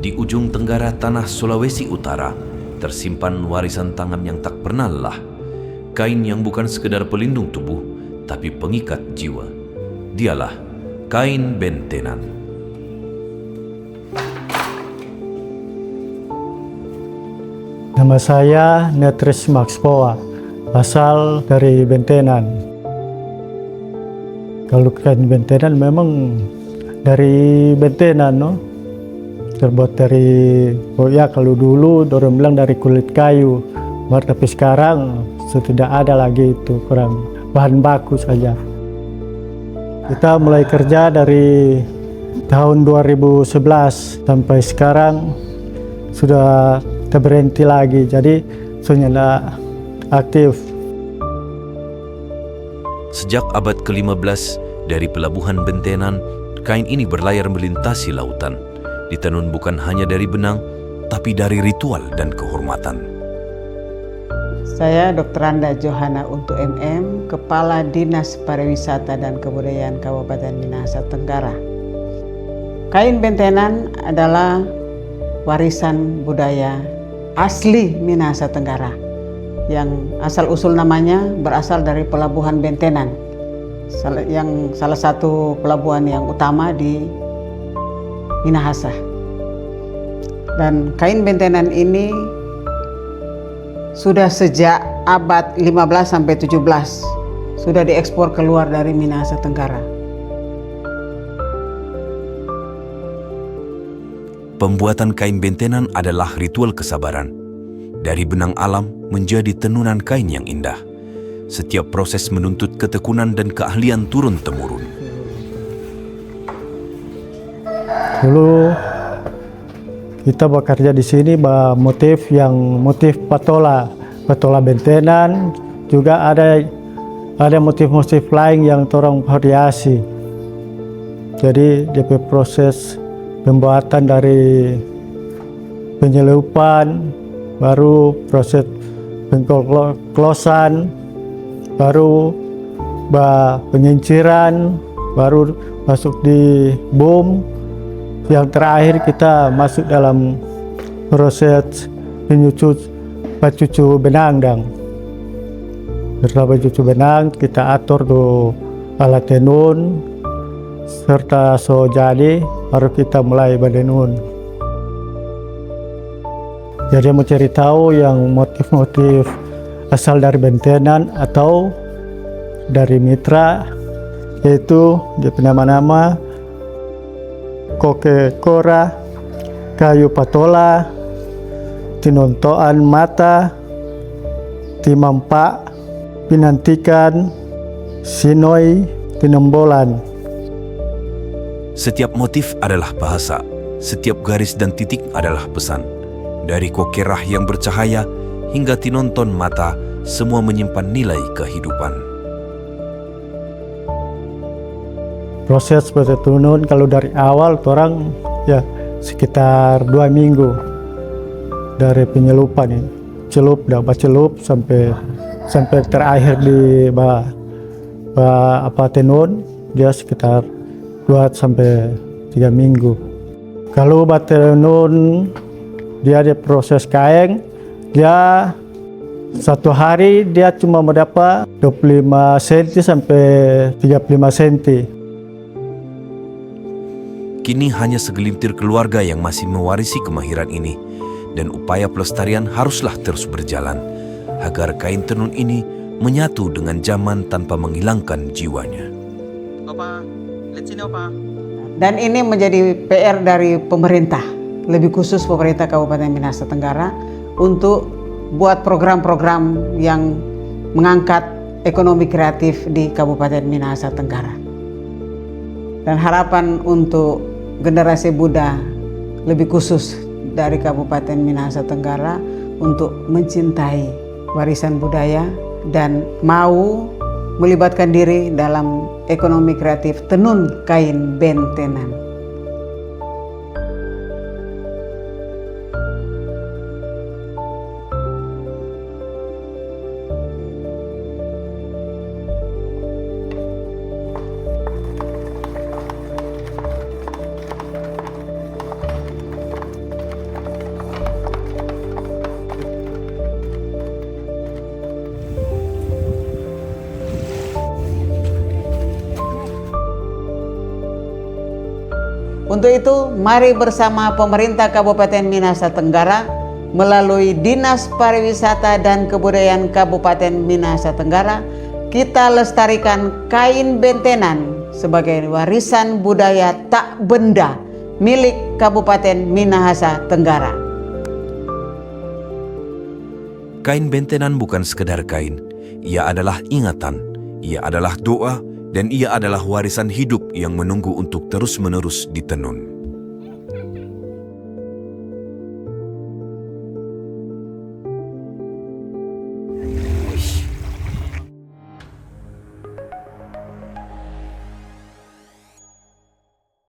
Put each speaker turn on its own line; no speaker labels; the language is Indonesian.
Di ujung tenggara tanah Sulawesi Utara, tersimpan warisan tangan yang tak pernah lelah. Kain yang bukan sekedar pelindung tubuh, tapi pengikat jiwa. Dialah kain bentenan.
Nama saya Netris Maxpoa, asal dari Bentenan. Kalau kain bentenan memang dari Bentenan, no? Terbuat dari, kalau dulu orang bilang dari kulit kayu, tapi sekarang sudah tidak ada lagi itu, kurang bahan baku saja. Kita mulai kerja dari tahun 2011 sampai sekarang sudah berhenti lagi, jadi sudah aktif.
Sejak abad ke-15, dari pelabuhan Bentenan, kain ini berlayar melintasi lautan, ditenun bukan hanya dari benang, tapi dari ritual dan kehormatan.
Saya Dr. Randa Johana untuk MM, Kepala Dinas Pariwisata dan Kebudayaan Kabupaten Minahasa Tenggara. Kain bentenan adalah warisan budaya asli Minahasa Tenggara, yang asal-usul namanya berasal dari Pelabuhan Bentenan, yang salah satu pelabuhan yang utama di Minahasa. Dan kain bentenan ini sudah sejak abad 15 sampai 17 sudah diekspor keluar dari Minahasa Tenggara.
Pembuatan kain bentenan adalah ritual kesabaran. Dari benang alam menjadi tenunan kain yang indah. Setiap proses menuntut ketekunan dan keahlian turun-temurun.
Dulu kita bekerja di sini motif patola bentenan, juga ada motif-motif lain yang torang variasi. Jadi DP proses pembuatan dari penyelupan, baru proses pengklosan, baru penyinciran, baru masuk di boom. Yang terakhir kita masuk dalam proses pencucu benang. Setelah pencucu benang, kita atur do alat tenun serta so jadi, baru kita mulai menenun. Jadi mau cari tahu yang motif-motif asal dari bentenan atau dari mitra, yaitu dia nama-nama koke kora, kayu patola, tinontoan mata, timampa, pinantikan, sinoi, tinembolan.
Setiap motif adalah bahasa, setiap garis dan titik adalah pesan. Dari kokerah yang bercahaya hingga tinonton mata, semua menyimpan nilai kehidupan.
Proses tenun kalau dari awal orang ya sekitar 2 minggu dari penyelupan ini, celup sampai terakhir di tenun, dia sekitar 2 sampai 3 minggu. Kalau tenun dia ada proses kain, dia satu hari dia cuma mendapat 25 cm sampai 35 cm.
Kini hanya segelintir keluarga yang masih mewarisi kemahiran ini, dan upaya pelestarian haruslah terus berjalan agar kain tenun ini menyatu dengan zaman tanpa menghilangkan jiwanya.
Opa, lihat sini Opa.
Dan ini menjadi PR dari pemerintah, lebih khusus pemerintah Kabupaten Minahasa Tenggara, untuk buat program-program yang mengangkat ekonomi kreatif di Kabupaten Minahasa Tenggara. Dan harapan untuk generasi muda, lebih khusus dari Kabupaten Minahasa Tenggara, untuk mencintai warisan budaya dan mau melibatkan diri dalam ekonomi kreatif tenun kain bentenan. Untuk itu, mari bersama pemerintah Kabupaten Minahasa Tenggara melalui Dinas Pariwisata dan Kebudayaan Kabupaten Minahasa Tenggara, kita lestarikan kain bentenan sebagai warisan budaya tak benda milik Kabupaten Minahasa Tenggara.
Kain bentenan bukan sekedar kain, ia adalah ingatan, ia adalah doa, dan ia adalah warisan hidup yang menunggu untuk terus-menerus ditenun.